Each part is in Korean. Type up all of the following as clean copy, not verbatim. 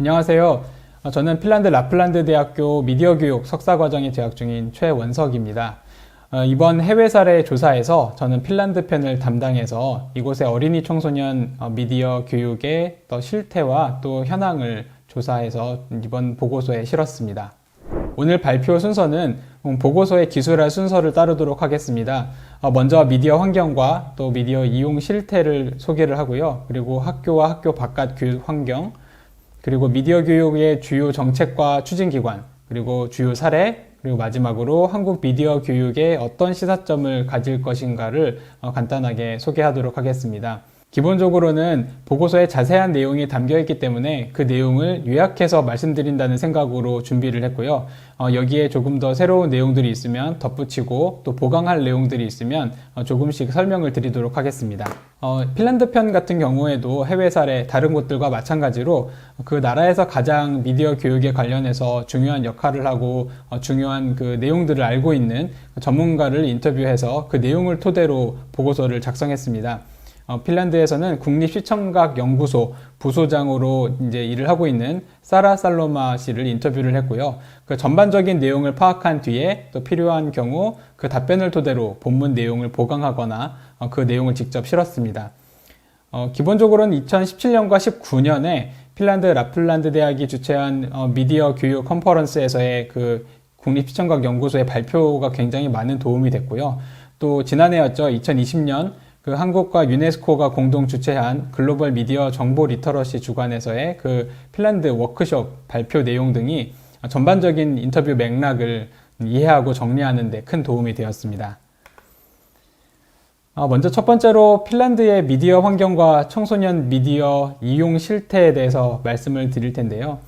안녕하세요. 저는 핀란드 라플란드 대학교 미디어 교육 석사 과정에 재학 중인 최원석입니다. 이번 해외 사례 조사에서 저는 핀란드 편을 담당해서 이곳의 어린이 청소년 미디어 교육의 또 실태와 또 현황을 조사해서 이번 보고서에 실었습니다. 오늘 발표 순서는 보고서의 기술화 순서를 따르도록 하겠습니다. 먼저 미디어 환경과 또 미디어 이용 실태를 소개를 하고요. 그리고 학교와 학교 바깥 교육 환경, 그리고 미디어 교육의 주요 정책과 추진기관, 그리고 주요 사례, 그리고 마지막으로 한국 미디어 교육에 어떤 시사점을 가질 것인가를 간단하게 소개하도록 하겠습니다. 기본적으로는 보고서에 자세한 내용이 담겨 있기 때문에 그 내용을 요약해서 말씀드린다는 생각으로 준비를 했고요. 여기에 조금 더 새로운 내용들이 있으면 덧붙이고 또 보강할 내용들이 있으면 조금씩 설명을 드리도록 하겠습니다. 핀란드 편 같은 경우에도 해외 사례 다른 곳들과 마찬가지로 그 나라에서 가장 미디어 교육에 관련해서 중요한 역할을 하고 중요한 그 내용들을 알고 있는 전문가를 인터뷰해서 그 내용을 토대로 보고서를 작성했습니다. 핀란드에서는 국립시청각 연구소 부소장으로 이제 일을 하고 있는 사라 살로마 씨를 인터뷰를 했고요. 그 전반적인 내용을 파악한 뒤에 또 필요한 경우 그 답변을 토대로 본문 내용을 보강하거나 그 내용을 직접 실었습니다. 기본적으로는 2017년과 19년에 핀란드 라플란드 대학이 주최한 미디어 교육 컨퍼런스에서의 그 국립시청각 연구소의 발표가 굉장히 많은 도움이 됐고요. 또 지난해였죠. 2020년 그 한국과 유네스코가 공동 주최한 글로벌 미디어 정보 리터러시 주관에서의 그 핀란드 워크숍 발표 내용 등이 전반적인 인터뷰 맥락을 이해하고 정리하는 데 큰 도움이 되었습니다. 먼저 첫 번째로 핀란드의 미디어 환경과 청소년 미디어 이용 실태에 대해서 말씀을 드릴 텐데요.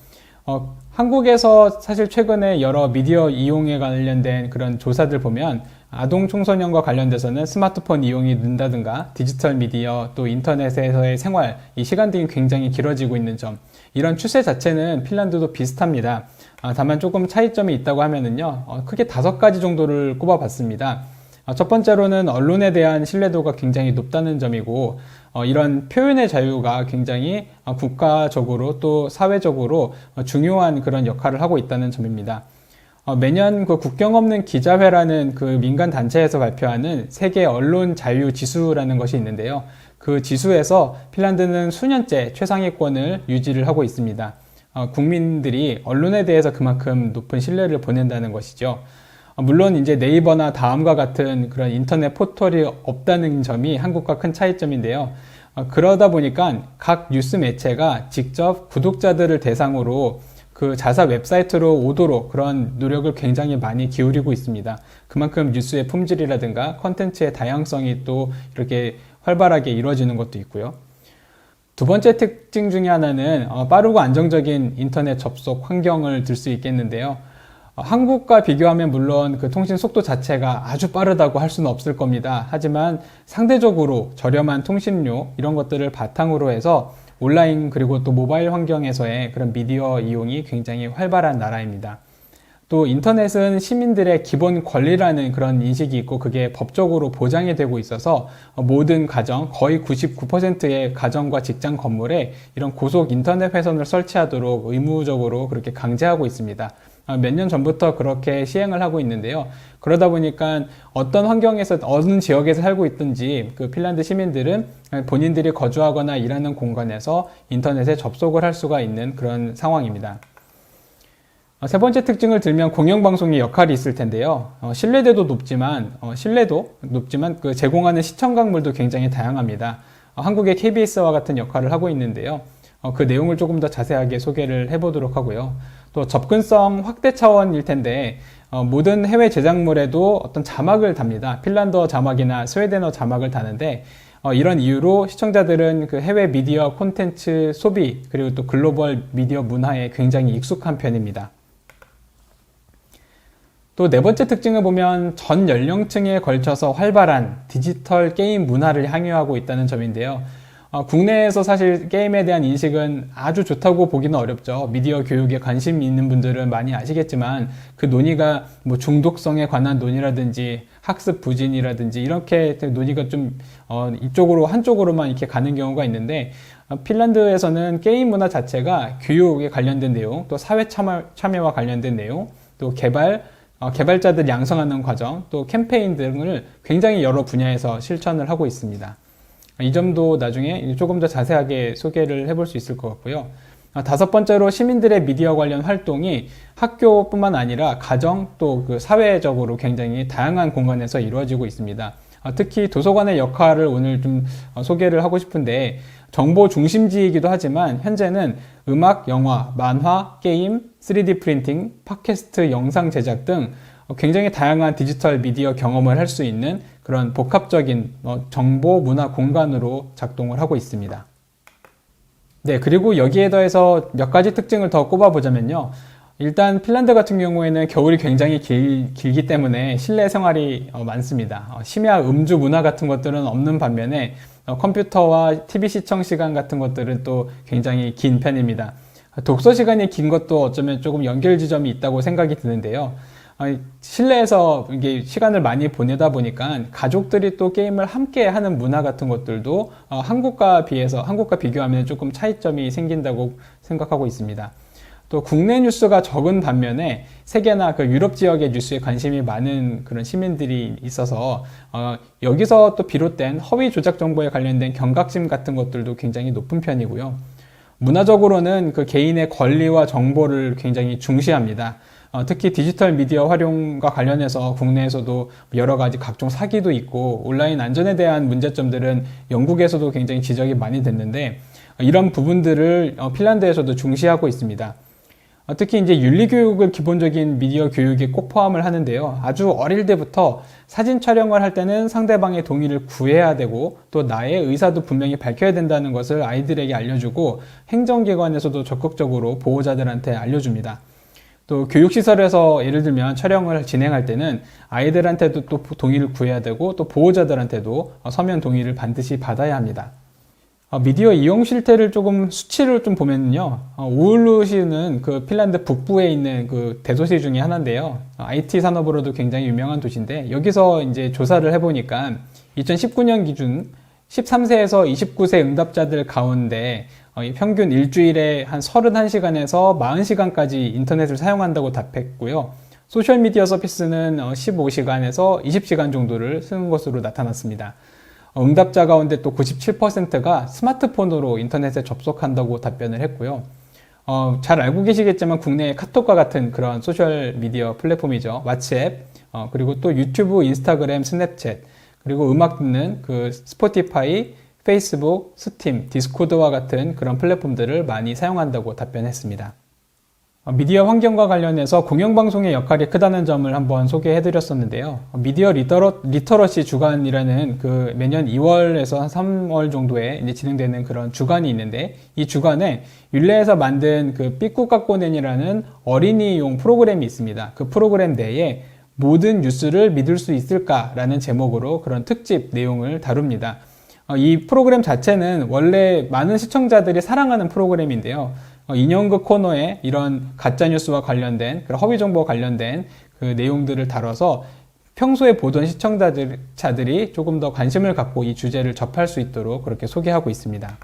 한국에서 사실 최근에 여러 미디어 이용에 관련된 그런 조사들 보면 아동 청소년과 관련돼서는 스마트폰 이용이 는다든가 디지털 미디어 또 인터넷에서의 생활 이 시간 등이 굉장히 길어지고 있는 점, 이런 추세 자체는 핀란드도 비슷합니다. 다만 조금 차이점이 있다고 하면은요, 크게 5가지 정도를 꼽아봤습니다. 첫 번째로는 언론에 대한 신뢰도가 굉장히 높다는 점이고, 이런 표현의 자유가 굉장히 국가적으로 또 사회적으로 중요한 그런 역할을 하고 있다는 점입니다. 매년 그 국경 없는 기자회라는 그 민간 단체에서 발표하는 세계 언론 자유 지수라는 것이 있는데요. 그 지수에서 핀란드는 수년째 최상위권을 유지를 하고 있습니다. 국민들이 언론에 대해서 그만큼 높은 신뢰를 보낸다는 것이죠. 물론 이제 네이버나 다음과 같은 그런 인터넷 포털이 없다는 점이 한국과 큰 차이점인데요. 그러다 보니까 각 뉴스 매체가 직접 구독자들을 대상으로 그 자사 웹사이트로 오도록 그런 노력을 굉장히 많이 기울이고 있습니다. 그만큼 뉴스의 품질이라든가 컨텐츠의 다양성이 또 이렇게 활발하게 이루어지는 것도 있고요. 두 번째 특징 중에 하나는 빠르고 안정적인 인터넷 접속 환경을 들 수 있겠는데요. 한국과 비교하면 물론 그 통신 속도 자체가 아주 빠르다고 할 수는 없을 겁니다. 하지만 상대적으로 저렴한 통신료 이런 것들을 바탕으로 해서 온라인 그리고 또 모바일 환경에서의 그런 미디어 이용이 굉장히 활발한 나라입니다. 또 인터넷은 시민들의 기본 권리라는 그런 인식이 있고 그게 법적으로 보장이 되고 있어서 모든 가정, 거의 99%의 가정과 직장 건물에 이런 고속 인터넷 회선을 설치하도록 의무적으로 그렇게 강제하고 있습니다. 몇 년 전부터 그렇게 시행을 하고 있는데요. 그러다 보니까 어떤 환경에서 어느 지역에서 살고 있든지 그 핀란드 시민들은 본인들이 거주하거나 일하는 공간에서 인터넷에 접속을 할 수가 있는 그런 상황입니다. 세 번째 특징을 들면 공영방송의 역할이 있을 텐데요. 신뢰도도 높지만 그 제공하는 시청각물도 굉장히 다양합니다. 한국의 KBS와 같은 역할을 하고 있는데요. 그 내용을 조금 더 자세하게 소개를 해보도록 하고요. 또 접근성 확대 차원일 텐데 모든 해외 제작물에도 어떤 자막을 답니다. 핀란드어 자막이나 스웨덴어 자막을 다는데 이런 이유로 시청자들은 그 해외 미디어 콘텐츠 소비 그리고 또 글로벌 미디어 문화에 굉장히 익숙한 편입니다. 또 네 번째 특징을 보면 전 연령층에 걸쳐서 활발한 디지털 게임 문화를 향유하고 있다는 점인데요. 국내에서 사실 게임에 대한 인식은 아주 좋다고 보기는 어렵죠. 미디어 교육에 관심 있는 분들은 많이 아시겠지만 그 논의가 뭐 중독성에 관한 논의라든지 학습 부진이라든지 이렇게 논의가 좀 이쪽으로 한쪽으로만 이렇게 가는 경우가 있는데, 핀란드에서는 게임 문화 자체가 교육에 관련된 내용, 또 사회 참여와 관련된 내용, 또 개발자들 양성하는 과정, 또 캠페인 등을 굉장히 여러 분야에서 실천을 하고 있습니다. 이 점도 나중에 조금 더 자세하게 소개를 해볼 수 있을 것 같고요. 다섯 번째로 시민들의 미디어 관련 활동이 학교뿐만 아니라 가정 또 그 사회적으로 굉장히 다양한 공간에서 이루어지고 있습니다. 특히 도서관의 역할을 오늘 좀 소개를 하고 싶은데, 정보 중심지이기도 하지만 현재는 음악, 영화, 만화, 게임, 3D 프린팅, 팟캐스트, 영상 제작 등 굉장히 다양한 디지털 미디어 경험을 할 수 있는 그런 복합적인 정보 문화 공간으로 작동을 하고 있습니다. 네, 그리고 여기에 더해서 몇 가지 특징을 더 꼽아보자면요. 일단 핀란드 같은 경우에는 겨울이 굉장히 길기 때문에 실내 생활이 많습니다. 심야 음주 문화 같은 것들은 없는 반면에 컴퓨터와 TV 시청 시간 같은 것들은 또 굉장히 긴 편입니다. 독서 시간이 긴 것도 어쩌면 조금 연결 지점이 있다고 생각이 드는데요. 실내에서 이게 시간을 많이 보내다 보니까 가족들이 또 게임을 함께 하는 문화 같은 것들도 한국과 비교하면 조금 차이점이 생긴다고 생각하고 있습니다. 또 국내 뉴스가 적은 반면에 세계나 그 유럽 지역의 뉴스에 관심이 많은 그런 시민들이 있어서 여기서 또 비롯된 허위 조작 정보에 관련된 경각심 같은 것들도 굉장히 높은 편이고요. 문화적으로는 그 개인의 권리와 정보를 굉장히 중시합니다. 특히 디지털 미디어 활용과 관련해서 국내에서도 여러 가지 각종 사기도 있고 온라인 안전에 대한 문제점들은 영국에서도 굉장히 지적이 많이 됐는데, 이런 부분들을 핀란드에서도 중시하고 있습니다. 특히 이제 윤리교육을 기본적인 미디어 교육에 꼭 포함을 하는데요. 아주 어릴 때부터 사진 촬영을 할 때는 상대방의 동의를 구해야 되고 또 나의 의사도 분명히 밝혀야 된다는 것을 아이들에게 알려주고, 행정기관에서도 적극적으로 보호자들한테 알려줍니다. 또 교육시설에서 예를 들면 촬영을 진행할 때는 아이들한테도 또 동의를 구해야 되고 또 보호자들한테도 서면 동의를 반드시 받아야 합니다. 미디어 이용 실태를 조금 수치를 좀 보면요. 오울루시는 그 핀란드 북부에 있는 그 대도시 중에 하나인데요. IT 산업으로도 굉장히 유명한 도시인데, 여기서 이제 조사를 해보니까 2019년 기준 13세에서 29세 응답자들 가운데 평균 일주일에 한 31시간에서 40시간까지 인터넷을 사용한다고 답했고요. 소셜미디어 서비스는 15시간에서 20시간 정도를 쓰는 것으로 나타났습니다. 응답자 가운데 또 97%가 스마트폰으로 인터넷에 접속한다고 답변을 했고요. 잘 알고 계시겠지만 국내의 카톡과 같은 그런 소셜미디어 플랫폼이죠. 왓츠앱, 그리고 또 유튜브, 인스타그램, 스냅챗, 그리고 음악 듣는 그 스포티파이, 페이스북, 스팀, 디스코드와 같은 그런 플랫폼들을 많이 사용한다고 답변했습니다. 미디어 환경과 관련해서 공영방송의 역할이 크다는 점을 한번 소개해드렸었는데요. 미디어 리터러시 주간이라는 그 매년 2월에서 한 3월 정도에 이제 진행되는 그런 주간이 있는데, 이 주간에 율레에서 만든 그 삐꾸까꼬넨이라는 어린이용 프로그램이 있습니다. 그 프로그램 내에 모든 뉴스를 믿을 수 있을까라는 제목으로 그런 특집 내용을 다룹니다. 이 프로그램 자체는 원래 많은 시청자들이 사랑하는 프로그램인데요. 인형극 코너에 이런 가짜뉴스와 관련된, 허위 정보와 관련된 그 내용들을 다뤄서 평소에 보던 시청자들이 조금 더 관심을 갖고 이 주제를 접할 수 있도록 그렇게 소개하고 있습니다.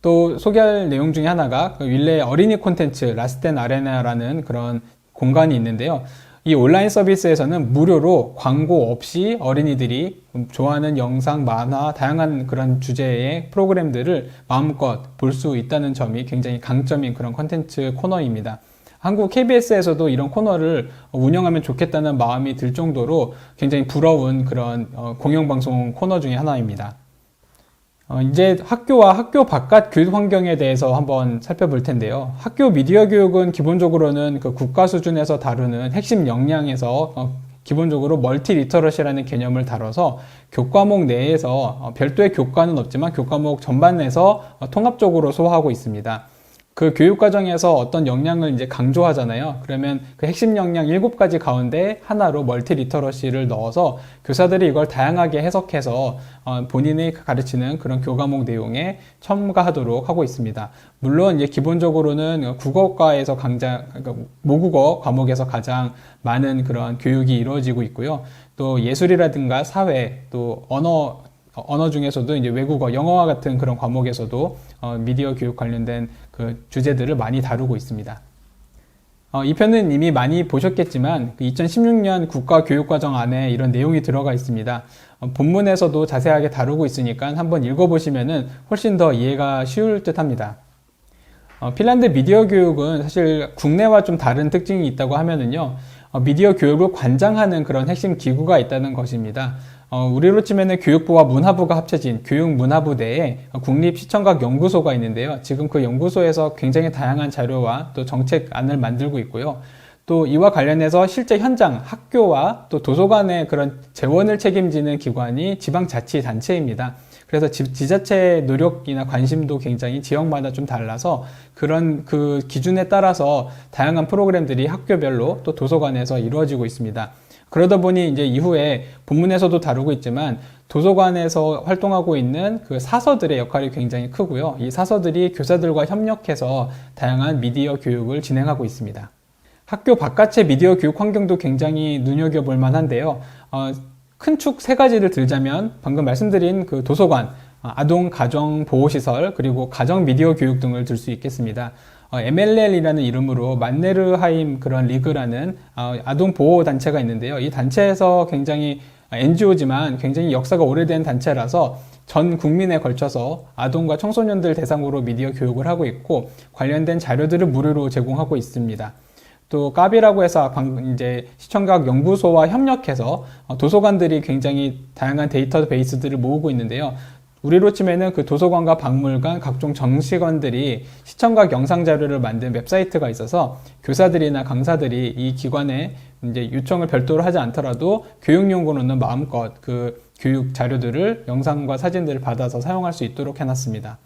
또 소개할 내용 중에 하나가 윌레의 어린이 콘텐츠 라스텐 아레나라는 그런 공간이 있는데요. 이 온라인 서비스에서는 무료로 광고 없이 어린이들이 좋아하는 영상, 만화, 다양한 그런 주제의 프로그램들을 마음껏 볼 수 있다는 점이 굉장히 강점인 그런 콘텐츠 코너입니다. 한국 KBS에서도 이런 코너를 운영하면 좋겠다는 마음이 들 정도로 굉장히 부러운 그런 공영방송 코너 중에 하나입니다. 이제 학교와 학교 바깥 교육 환경에 대해서 한번 살펴볼 텐데요. 학교 미디어 교육은 기본적으로는 그 국가 수준에서 다루는 핵심 역량에서 기본적으로 멀티 리터러시라는 개념을 다뤄서 교과목 내에서 별도의 교과는 없지만 교과목 전반에서 통합적으로 소화하고 있습니다. 그 교육 과정에서 어떤 역량을 이제 강조하잖아요. 그러면 그 핵심 역량 7가지 가운데 하나로 멀티 리터러시를 넣어서 교사들이 이걸 다양하게 해석해서 본인이 가르치는 그런 교과목 내용에 첨가하도록 하고 있습니다. 물론 이제 기본적으로는 국어과에서 그러니까 모국어 과목에서 가장 많은 그런 교육이 이루어지고 있고요. 또 예술이라든가 사회, 또 언어 중에서도 이제 외국어, 영어와 같은 그런 과목에서도 미디어 교육 관련된 그 주제들을 많이 다루고 있습니다. 이 편은 이미 많이 보셨겠지만 2016년 국가교육과정 안에 이런 내용이 들어가 있습니다. 본문에서도 자세하게 다루고 있으니까 한번 읽어보시면 훨씬 더 이해가 쉬울 듯 합니다. 핀란드 미디어 교육은 사실 국내와 좀 다른 특징이 있다고 하면은요, 미디어 교육을 관장하는 그런 핵심 기구가 있다는 것입니다. 우리로 치면은 교육부와 문화부가 합쳐진 교육문화부 내에 국립시청각 연구소가 있는데요. 지금 그 연구소에서 굉장히 다양한 자료와 또 정책안을 만들고 있고요. 또 이와 관련해서 실제 현장, 학교와 또 도서관의 그런 재원을 책임지는 기관이 지방자치단체입니다. 그래서 지자체의 노력이나 관심도 굉장히 지역마다 좀 달라서 그런 그 기준에 따라서 다양한 프로그램들이 학교별로 또 도서관에서 이루어지고 있습니다. 그러다 보니 이제 이후에 본문에서도 다루고 있지만 도서관에서 활동하고 있는 그 사서들의 역할이 굉장히 크고요. 이 사서들이 교사들과 협력해서 다양한 미디어 교육을 진행하고 있습니다. 학교 바깥의 미디어 교육 환경도 굉장히 눈여겨볼 만한데요. 큰 축 3가지를 들자면 방금 말씀드린 그 도서관, 아동 가정 보호시설, 그리고 가정 미디어 교육 등을 들 수 있겠습니다. MLL이라는 이름으로 만네르하임 그런 리그라는 아동 보호 단체가 있는데요. 이 단체에서 굉장히 NGO지만 굉장히 역사가 오래된 단체라서 전 국민에 걸쳐서 아동과 청소년들 대상으로 미디어 교육을 하고 있고 관련된 자료들을 무료로 제공하고 있습니다. 또 까비라고 해서 이제 시청각 연구소와 협력해서 도서관들이 굉장히 다양한 데이터베이스들을 모으고 있는데요. 우리로 치면은 그 도서관과 박물관, 각종 정시관들이 시청각 영상 자료를 만든 웹사이트가 있어서 교사들이나 강사들이 이 기관에 이제 요청을 별도로 하지 않더라도 교육용으로는 마음껏 그 교육 자료들을 영상과 사진들을 받아서 사용할 수 있도록 해놨습니다.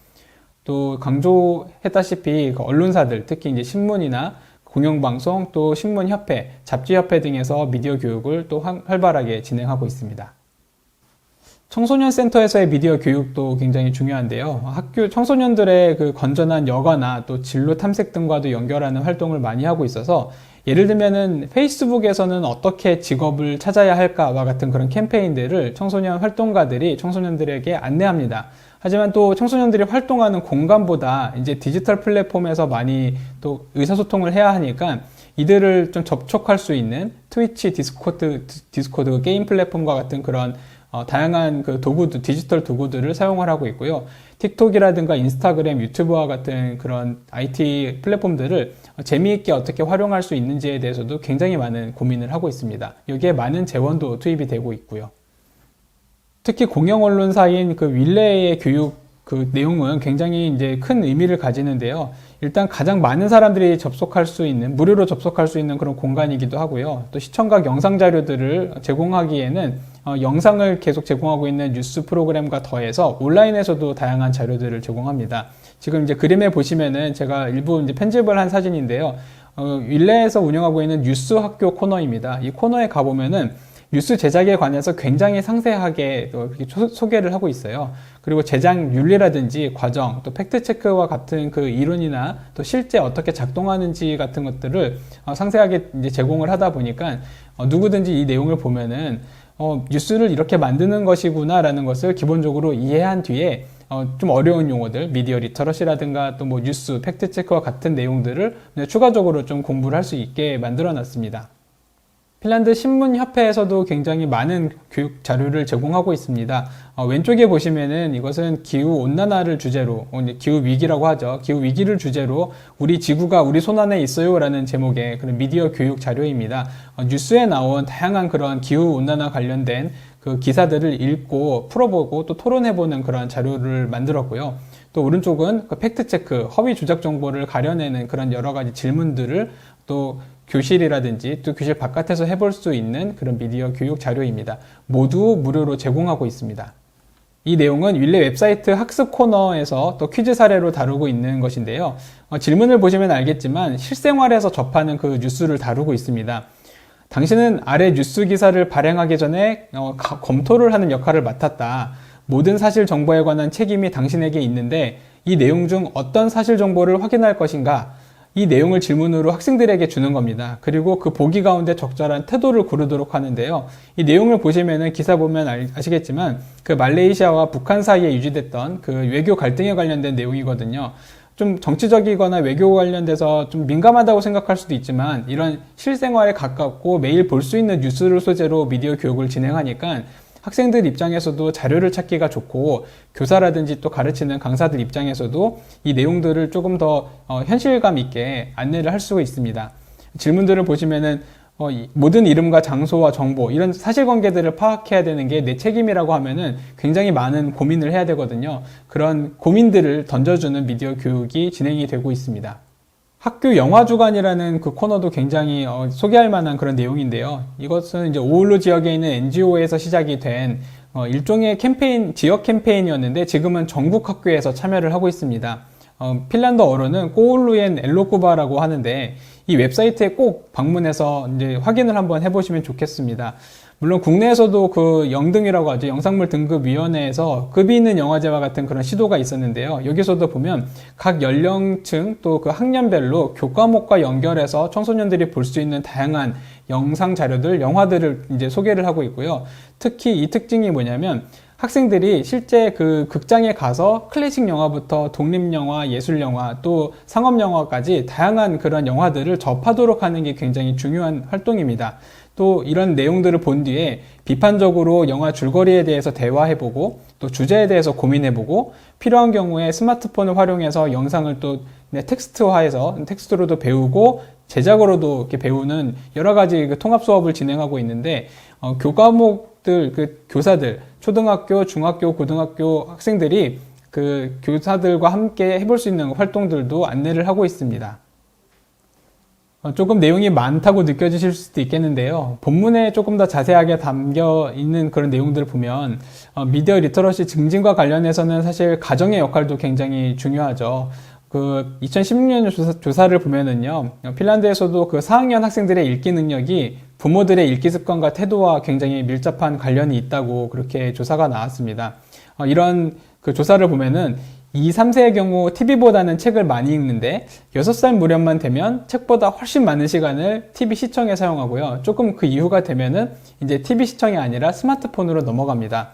또 강조했다시피 그 언론사들, 특히 이제 신문이나 공영방송, 또 신문협회, 잡지협회 등에서 미디어 교육을 또 활발하게 진행하고 있습니다. 청소년 센터에서의 미디어 교육도 굉장히 중요한데요. 학교 청소년들의 그 건전한 여가나 또 진로 탐색 등과도 연결하는 활동을 많이 하고 있어서 예를 들면은 페이스북에서는 어떻게 직업을 찾아야 할까와 같은 그런 캠페인들을 청소년 활동가들이 청소년들에게 안내합니다. 하지만 또 청소년들이 활동하는 공간보다 이제 디지털 플랫폼에서 많이 또 의사소통을 해야 하니까 이들을 좀 접촉할 수 있는 트위치, 디스코드 게임 플랫폼과 같은 그런 다양한 그 도구들, 디지털 도구들을 사용을 하고 있고요. 틱톡이라든가 인스타그램, 유튜브와 같은 그런 IT 플랫폼들을 재미있게 어떻게 활용할 수 있는지에 대해서도 굉장히 많은 고민을 하고 있습니다. 여기에 많은 재원도 투입이 되고 있고요. 특히 공영 언론사인 그 윌레의 교육 그 내용은 굉장히 이제 큰 의미를 가지는데요. 일단 가장 많은 사람들이 접속할 수 있는, 무료로 접속할 수 있는 그런 공간이기도 하고요. 또 시청각 영상 자료들을 제공하기에는 영상을 계속 제공하고 있는 뉴스 프로그램과 더해서 온라인에서도 다양한 자료들을 제공합니다. 지금 이제 그림에 보시면은 제가 일부 이제 편집을 한 사진인데요. 윌레에서 운영하고 있는 뉴스 학교 코너입니다. 이 코너에 가보면은 뉴스 제작에 관해서 굉장히 상세하게 소개를 하고 있어요. 그리고 제작 윤리라든지 과정, 또 팩트체크와 같은 그 이론이나 또 실제 어떻게 작동하는지 같은 것들을 상세하게 이제 제공을 하다 보니까 누구든지 이 내용을 보면은 뉴스를 이렇게 만드는 것이구나 라는 것을 기본적으로 이해한 뒤에 좀 어려운 용어들, 미디어 리터러시라든가 또 뭐 뉴스, 팩트체크와 같은 내용들을 추가적으로 좀 공부를 할 수 있게 만들어 놨습니다. 핀란드 신문협회에서도 굉장히 많은 교육 자료를 제공하고 있습니다. 왼쪽에 보시면은 이것은 기후온난화를 주제로, 기후위기라고 하죠. 기후위기를 주제로 우리 지구가 우리 손안에 있어요 라는 제목의 그런 미디어 교육 자료입니다. 뉴스에 나온 다양한 그런 기후온난화 관련된 그 기사들을 읽고 풀어보고 또 토론해보는 그런 자료를 만들었고요. 또 오른쪽은 그 팩트체크, 허위 조작 정보를 가려내는 그런 여러 가지 질문들을 또 교실이라든지 또 교실 바깥에서 해볼 수 있는 그런 미디어 교육 자료입니다. 모두 무료로 제공하고 있습니다. 이 내용은 윌레 웹사이트 학습 코너에서 또 퀴즈 사례로 다루고 있는 것인데요. 질문을 보시면 알겠지만 실생활에서 접하는 그 뉴스를 다루고 있습니다. 당신은 아래 뉴스 기사를 발행하기 전에 검토를 하는 역할을 맡았다. 모든 사실 정보에 관한 책임이 당신에게 있는데 이 내용 중 어떤 사실 정보를 확인할 것인가? 이 내용을 질문으로 학생들에게 주는 겁니다. 그리고 그 보기 가운데 적절한 태도를 고르도록 하는데요. 이 내용을 보시면은 기사 보면 아시겠지만 그 말레이시아와 북한 사이에 유지됐던 그 외교 갈등에 관련된 내용이거든요. 좀 정치적이거나 외교 관련돼서 좀 민감하다고 생각할 수도 있지만 이런 실생활에 가깝고 매일 볼 수 있는 뉴스를 소재로 미디어 교육을 진행하니까 학생들 입장에서도 자료를 찾기가 좋고 교사라든지 또 가르치는 강사들 입장에서도 이 내용들을 조금 더 현실감 있게 안내를 할 수가 있습니다. 질문들을 보시면은 모든 이름과 장소와 정보 이런 사실관계들을 파악해야 되는 게 내 책임이라고 하면은 굉장히 많은 고민을 해야 되거든요. 그런 고민들을 던져주는 미디어 교육이 진행이 되고 있습니다. 학교 영화주간이라는 그 코너도 굉장히 소개할 만한 그런 내용인데요. 이것은 이제 오울루 지역에 있는 NGO에서 시작이 된 일종의 캠페인, 지역 캠페인이었는데 지금은 전국 학교에서 참여를 하고 있습니다. 핀란드어로는 꼬울루엔 엘로쿠바라고 하는데 이 웹사이트에 꼭 방문해서 이제 확인을 한번 해보시면 좋겠습니다. 물론 국내에서도 그 영등이라고 하죠. 영상물 등급위원회에서 급이 있는 영화제와 같은 그런 시도가 있었는데요. 여기서도 보면 각 연령층 또 그 학년별로 교과목과 연결해서 청소년들이 볼 수 있는 다양한 영상 자료들, 영화들을 이제 소개를 하고 있고요. 특히 이 특징이 뭐냐면 학생들이 실제 그 극장에 가서 클래식 영화부터 독립영화, 예술영화, 또 상업영화까지 다양한 그런 영화들을 접하도록 하는 게 굉장히 중요한 활동입니다. 또 이런 내용들을 본 뒤에 비판적으로 영화 줄거리에 대해서 대화해보고 또 주제에 대해서 고민해보고 필요한 경우에 스마트폰을 활용해서 영상을 또 텍스트화해서 텍스트로도 배우고 제작으로도 이렇게 배우는 여러 가지 그 통합 수업을 진행하고 있는데 교과목들 그 교사들 초등학교, 중학교, 고등학교 학생들이 그 교사들과 함께 해볼 수 있는 활동들도 안내를 하고 있습니다. 조금 내용이 많다고 느껴지실 수도 있겠는데요. 본문에 조금 더 자세하게 담겨 있는 그런 내용들을 보면 미디어 리터러시 증진과 관련해서는 사실 가정의 역할도 굉장히 중요하죠. 그 2016년 조사를 보면은요, 핀란드에서도 그 4학년 학생들의 읽기 능력이 부모들의 읽기 습관과 태도와 굉장히 밀접한 관련이 있다고 그렇게 조사가 나왔습니다. 이런 그 조사를 보면은 2, 3세의 경우 TV보다는 책을 많이 읽는데 6살 무렵만 되면 책보다 훨씬 많은 시간을 TV 시청에 사용하고요. 조금 그 이후가 되면은 이제 TV 시청이 아니라 스마트폰으로 넘어갑니다.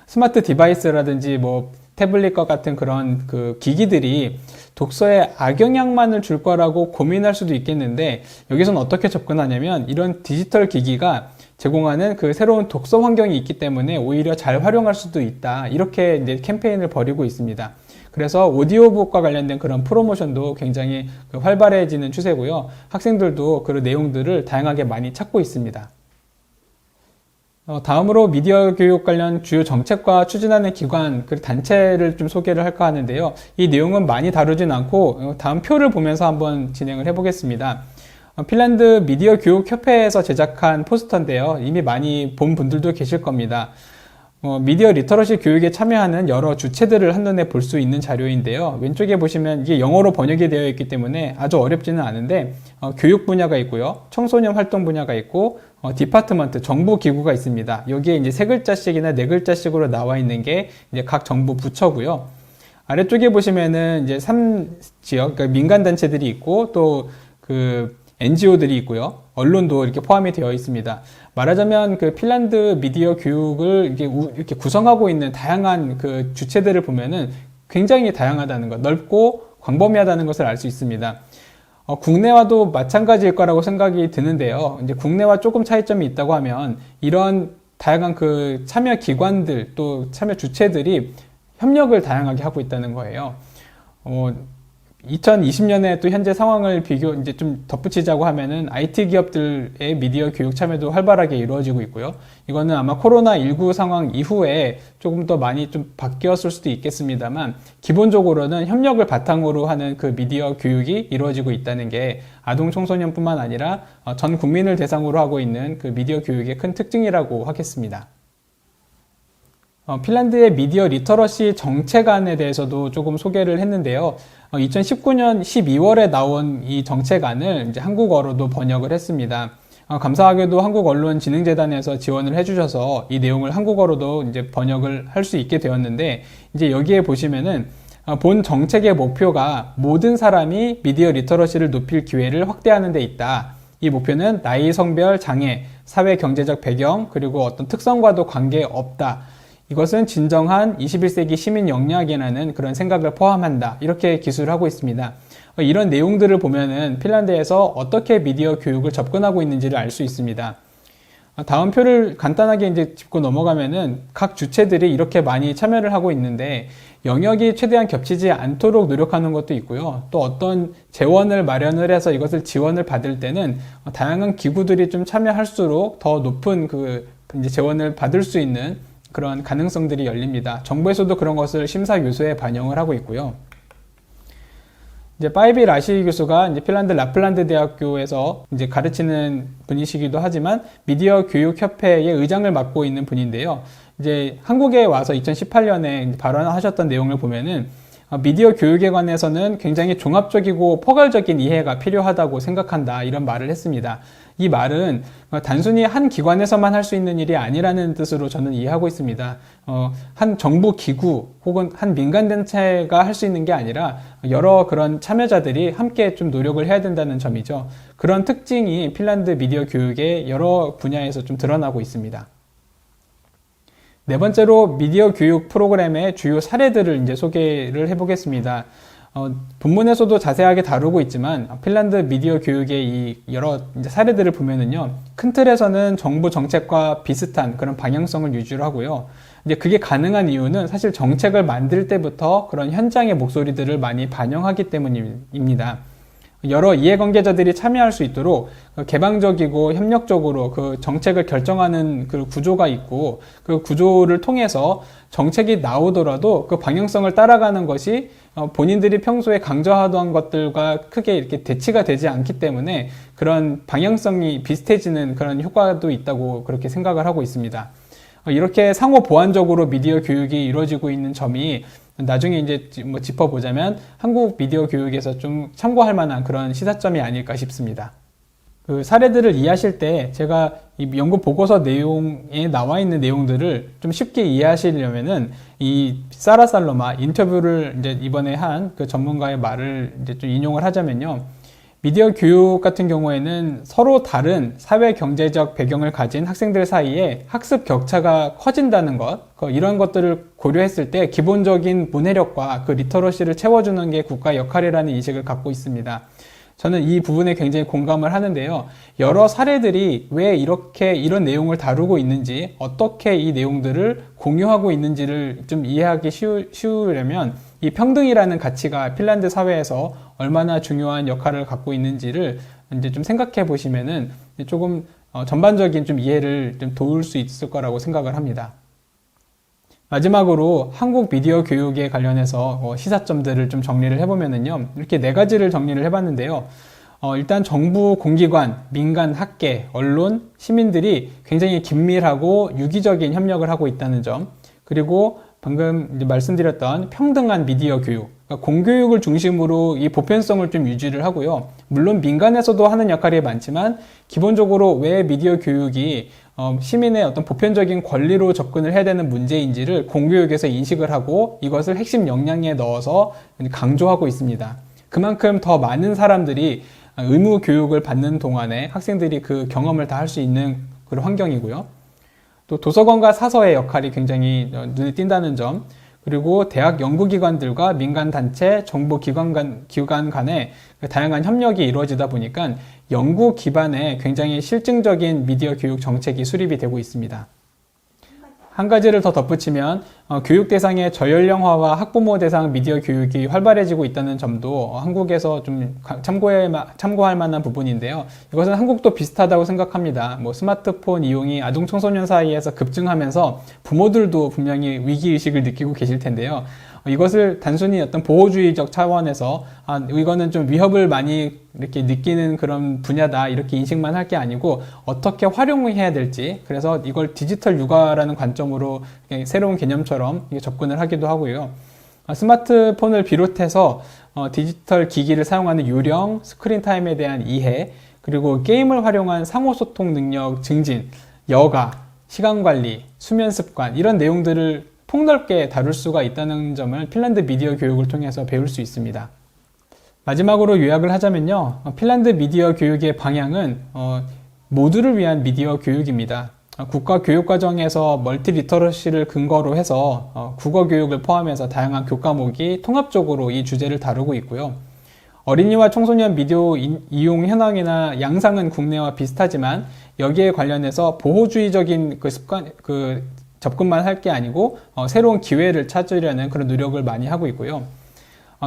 스마트 디바이스라든지 뭐 태블릿과 같은 그런 그 기기들이 독서에 악영향만을 줄 거라고 고민할 수도 있겠는데 여기서는 어떻게 접근하냐면 이런 디지털 기기가 제공하는 그 새로운 독서 환경이 있기 때문에 오히려 잘 활용할 수도 있다. 이렇게 이제 캠페인을 벌이고 있습니다. 그래서 오디오북과 관련된 그런 프로모션도 굉장히 활발해지는 추세고요. 학생들도 그런 내용들을 다양하게 많이 찾고 있습니다. 다음으로 미디어 교육 관련 주요 정책과 추진하는 기관, 그리고 단체를 좀 소개를 할까 하는데요. 이 내용은 많이 다루진 않고 다음 표를 보면서 한번 진행을 해보겠습니다. 핀란드 미디어 교육 협회에서 제작한 포스터인데요. 이미 많이 본 분들도 계실 겁니다. 미디어 리터러시 교육에 참여하는 여러 주체들을 한눈에 볼 수 있는 자료인데요. 왼쪽에 보시면 이게 영어로 번역이 되어 있기 때문에 아주 어렵지는 않은데 교육 분야가 있고요. 청소년 활동 분야가 있고 디파트먼트, 정부 기구가 있습니다. 여기에 이제 3글자씩이나 4글자씩으로 나와 있는 게 이제 각 정부 부처고요. 아래쪽에 보시면은 이제 3지역, 그러니까 민간 단체들이 있고 또 그 NGO들이 있고요. 언론도 이렇게 포함이 되어 있습니다. 말하자면 그 핀란드 미디어 교육을 이렇게 구성하고 있는 다양한 그 주체들을 보면은 굉장히 다양하다는 것, 넓고 광범위하다는 것을 알 수 있습니다. 국내와도 마찬가지일 거라고 생각이 드는데요. 이제 국내와 조금 차이점이 있다고 하면 이런 다양한 그 참여 기관들 또 참여 주체들이 협력을 다양하게 하고 있다는 거예요. 2020년에 또 현재 상황을 이제 좀 덧붙이자고 하면은 IT 기업들의 미디어 교육 참여도 활발하게 이루어지고 있고요. 이거는 아마 코로나19 상황 이후에 조금 더 많이 좀 바뀌었을 수도 있겠습니다만, 기본적으로는 협력을 바탕으로 하는 그 미디어 교육이 이루어지고 있다는 게 아동 청소년뿐만 아니라 전 국민을 대상으로 하고 있는 그 미디어 교육의 큰 특징이라고 하겠습니다. 핀란드의 미디어 리터러시 정책안에 대해서도 조금 소개를 했는데요. 2019년 12월에 나온 이 정책안을 이제 한국어로도 번역을 했습니다. 감사하게도 한국언론진흥재단에서 지원을 해주셔서 이 내용을 한국어로도 이제 번역을 할 수 있게 되었는데, 이제 여기에 보시면은 본 정책의 목표가 모든 사람이 미디어 리터러시를 높일 기회를 확대하는 데 있다. 이 목표는 나이, 성별, 장애, 사회 경제적 배경, 그리고 어떤 특성과도 관계없다. 이것은 진정한 21세기 시민 역량이라는 그런 생각을 포함한다. 이렇게 기술을 하고 있습니다. 이런 내용들을 보면은 핀란드에서 어떻게 미디어 교육을 접근하고 있는지를 알 수 있습니다. 다음 표를 간단하게 이제 짚고 넘어가면은 각 주체들이 이렇게 많이 참여를 하고 있는데, 영역이 최대한 겹치지 않도록 노력하는 것도 있고요. 또 어떤 재원을 마련을 해서 이것을 지원을 받을 때는 다양한 기구들이 좀 참여할수록 더 높은 이제 재원을 받을 수 있는 그런 가능성들이 열립니다. 정부에서도 그런 것을 심사 요소에 반영을 하고 있고요. 이제 파이비 라시 교수가 이제 핀란드 라플란드 대학교에서 이제 가르치는 분이시기도 하지만 미디어 교육 협회의 의장을 맡고 있는 분인데요. 이제 한국에 와서 2018년에 발언하셨던 내용을 보면은 미디어 교육에 관해서는 굉장히 종합적이고 포괄적인 이해가 필요하다고 생각한다, 이런 말을 했습니다. 이 말은 단순히 한 기관에서만 할 수 있는 일이 아니라는 뜻으로 저는 이해하고 있습니다. 한 정부 기구 혹은 한 민간단체가 할 수 있는 게 아니라 여러 그런 참여자들이 함께 좀 노력을 해야 된다는 점이죠. 그런 특징이 핀란드 미디어 교육의 여러 분야에서 좀 드러나고 있습니다. 네 번째로 미디어 교육 프로그램의 주요 사례들을 이제 소개를 해보겠습니다. 본문에서도 자세하게 다루고 있지만 핀란드 미디어 교육의 이 여러 이제 사례들을 보면은요, 큰 틀에서는 정부 정책과 비슷한 그런 방향성을 유지를 하고요. 이제 그게 가능한 이유는 사실 정책을 만들 때부터 그런 현장의 목소리들을 많이 반영하기 때문입니다. 여러 이해관계자들이 참여할 수 있도록 개방적이고 협력적으로 그 정책을 결정하는 그 구조가 있고, 그 구조를 통해서 정책이 나오더라도 그 방향성을 따라가는 것이 본인들이 평소에 강조하던 것들과 크게 이렇게 대치가 되지 않기 때문에 그런 방향성이 비슷해지는 그런 효과도 있다고 그렇게 생각을 하고 있습니다. 이렇게 상호 보완적으로 미디어 교육이 이루어지고 있는 점이 나중에 이제 뭐 짚어보자면 한국 미디어 교육에서 좀 참고할 만한 그런 시사점이 아닐까 싶습니다. 그 사례들을 이해하실 때 제가 이 연구 보고서 내용에 나와 있는 내용들을 좀 쉽게 이해하시려면은 이 사라 살로마 인터뷰를 이제 이번에 한 그 전문가의 말을 이제 좀 인용을 하자면요. 미디어 교육 같은 경우에는 서로 다른 사회 경제적 배경을 가진 학생들 사이에 학습 격차가 커진다는 것, 이런 것들을 고려했을 때 기본적인 문해력과 그 리터러시를 채워주는 게 국가 역할이라는 인식을 갖고 있습니다. 저는 이 부분에 굉장히 공감을 하는데요. 여러 사례들이 왜 이렇게 이런 내용을 다루고 있는지, 어떻게 이 내용들을 공유하고 있는지를 좀 이해하기 쉬우려면 이 평등이라는 가치가 핀란드 사회에서 얼마나 중요한 역할을 갖고 있는지를 이제 좀 생각해 보시면은 조금 전반적인 좀 이해를 좀 도울 수 있을 거라고 생각을 합니다. 마지막으로 한국 미디어 교육에 관련해서 시사점들을 좀 정리를 해보면은요, 이렇게 네 가지를 정리를 해봤는데요. 일단 정부, 공기관, 민간, 학계, 언론, 시민들이 굉장히 긴밀하고 유기적인 협력을 하고 있다는 점, 그리고 방금 이제 말씀드렸던 평등한 미디어 교육, 그러니까 공교육을 중심으로 이 보편성을 좀 유지를 하고요. 물론 민간에서도 하는 역할이 많지만 기본적으로 왜 미디어 교육이 시민의 어떤 보편적인 권리로 접근을 해야 되는 문제인지를 공교육에서 인식을 하고 이것을 핵심 역량에 넣어서 강조하고 있습니다. 그만큼 더 많은 사람들이 의무 교육을 받는 동안에 학생들이 그 경험을 다 할 수 있는 그런 환경이고요. 또 도서관과 사서의 역할이 굉장히 눈에 띈다는 점, 그리고 대학 연구기관들과 민간단체, 정부기관 간의 다양한 협력이 이루어지다 보니까 연구 기반의 굉장히 실증적인 미디어 교육 정책이 수립이 되고 있습니다. 한 가지를 더 덧붙이면 교육 대상의 저연령화와 학부모 대상 미디어 교육이 활발해지고 있다는 점도 한국에서 좀 참고할 만한 부분인데요. 이것은 한국도 비슷하다고 생각합니다. 뭐 스마트폰 이용이 아동 청소년 사이에서 급증하면서 부모들도 분명히 위기의식을 느끼고 계실 텐데요. 이것을 단순히 어떤 보호주의적 차원에서 이거는 좀 위협을 많이 이렇게 느끼는 그런 분야다 이렇게 인식만 할 게 아니고 어떻게 활용해야 될지, 그래서 이걸 디지털 육아라는 관점으로 새로운 개념처럼 접근을 하기도 하고요. 스마트폰을 비롯해서 디지털 기기를 사용하는 요령, 스크린 타임에 대한 이해, 그리고 게임을 활용한 상호소통 능력 증진, 여가, 시간 관리, 수면 습관 이런 내용들을 폭넓게 다룰 수가 있다는 점을 핀란드 미디어 교육을 통해서 배울 수 있습니다. 마지막으로 요약을 하자면요. 핀란드 미디어 교육의 방향은 모두를 위한 미디어 교육입니다. 국가 교육과정에서 멀티 리터러시를 근거로 해서 국어 교육을 포함해서 다양한 교과목이 통합적으로 이 주제를 다루고 있고요. 어린이와 청소년 미디어 이용 현황이나 양상은 국내와 비슷하지만 여기에 관련해서 보호주의적인 접근만 할 게 아니고 새로운 기회를 찾으려는 그런 노력을 많이 하고 있고요.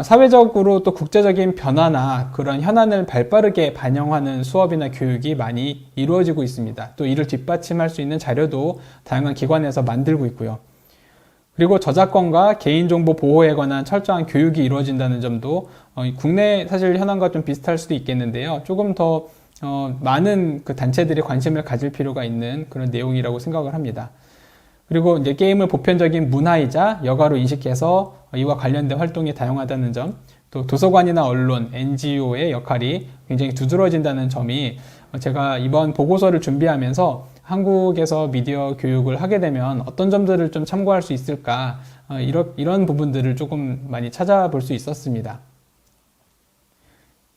사회적으로 또 국제적인 변화나 그런 현안을 발빠르게 반영하는 수업이나 교육이 많이 이루어지고 있습니다. 또 이를 뒷받침할 수 있는 자료도 다양한 기관에서 만들고 있고요. 그리고 저작권과 개인정보 보호에 관한 철저한 교육이 이루어진다는 점도 국내 사실 현황과 좀 비슷할 수도 있겠는데요. 조금 더 많은 그 단체들이 관심을 가질 필요가 있는 그런 내용이라고 생각을 합니다. 그리고 이제 게임을 보편적인 문화이자 여가로 인식해서 이와 관련된 활동이 다양하다는 점, 또 도서관이나 언론, NGO의 역할이 굉장히 두드러진다는 점이 제가 이번 보고서를 준비하면서 한국에서 미디어 교육을 하게 되면 어떤 점들을 좀 참고할 수 있을까, 이런 부분들을 조금 많이 찾아볼 수 있었습니다.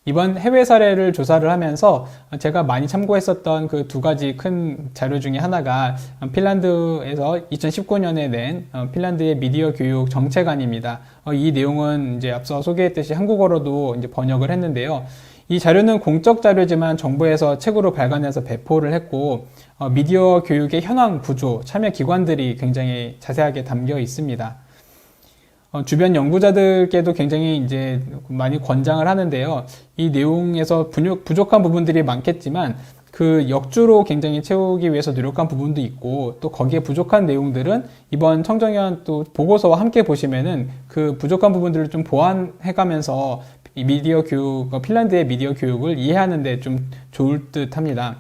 이번 해외 사례를 조사를 하면서 제가 많이 참고했었던 그 두 가지 큰 자료 중에 하나가 핀란드에서 2019년에 낸 핀란드의 미디어 교육 정책안입니다. 이 내용은 이제 앞서 소개했듯이 한국어로도 이제 번역을 했는데요. 이 자료는 공적 자료지만 정부에서 책으로 발간해서 배포를 했고, 미디어 교육의 현황 구조, 참여 기관들이 굉장히 자세하게 담겨 있습니다. 주변 연구자들께도 굉장히 이제 많이 권장을 하는데요. 이 내용에서 부족한 부분들이 많겠지만 그 역주로 굉장히 채우기 위해서 노력한 부분도 있고, 또 거기에 부족한 내용들은 이번 청정연 또 보고서와 함께 보시면은 그 부족한 부분들을 좀 보완해 가면서 이 미디어 교육, 핀란드의 미디어 교육을 이해하는 데 좀 좋을 듯 합니다.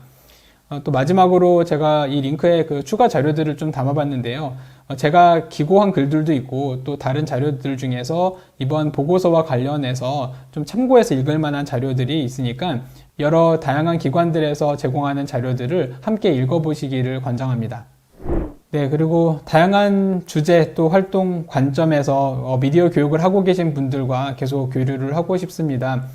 또 마지막으로 제가 이 링크에 그 추가 자료들을 좀 담아봤는데요. 제가 기고한 글들도 있고 또 다른 자료들 중에서 이번 보고서와 관련해서 좀 참고해서 읽을 만한 자료들이 있으니까 여러 다양한 기관들에서 제공하는 자료들을 함께 읽어보시기를 권장합니다. 네, 그리고 다양한 주제 또 활동 관점에서 미디어 교육을 하고 계신 분들과 계속 교류를 하고 싶습니다.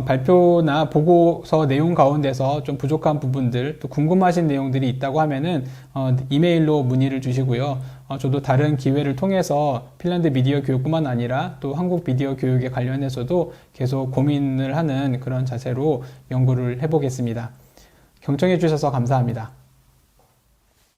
발표나 보고서 내용 가운데서 좀 부족한 부분들, 또 궁금하신 내용들이 있다고 하면은 이메일로 문의를 주시고요. 저도 다른 기회를 통해서 핀란드 미디어 교육뿐만 아니라 또 한국 미디어 교육에 관련해서도 계속 고민을 하는 그런 자세로 연구를 해보겠습니다. 경청해 주셔서 감사합니다.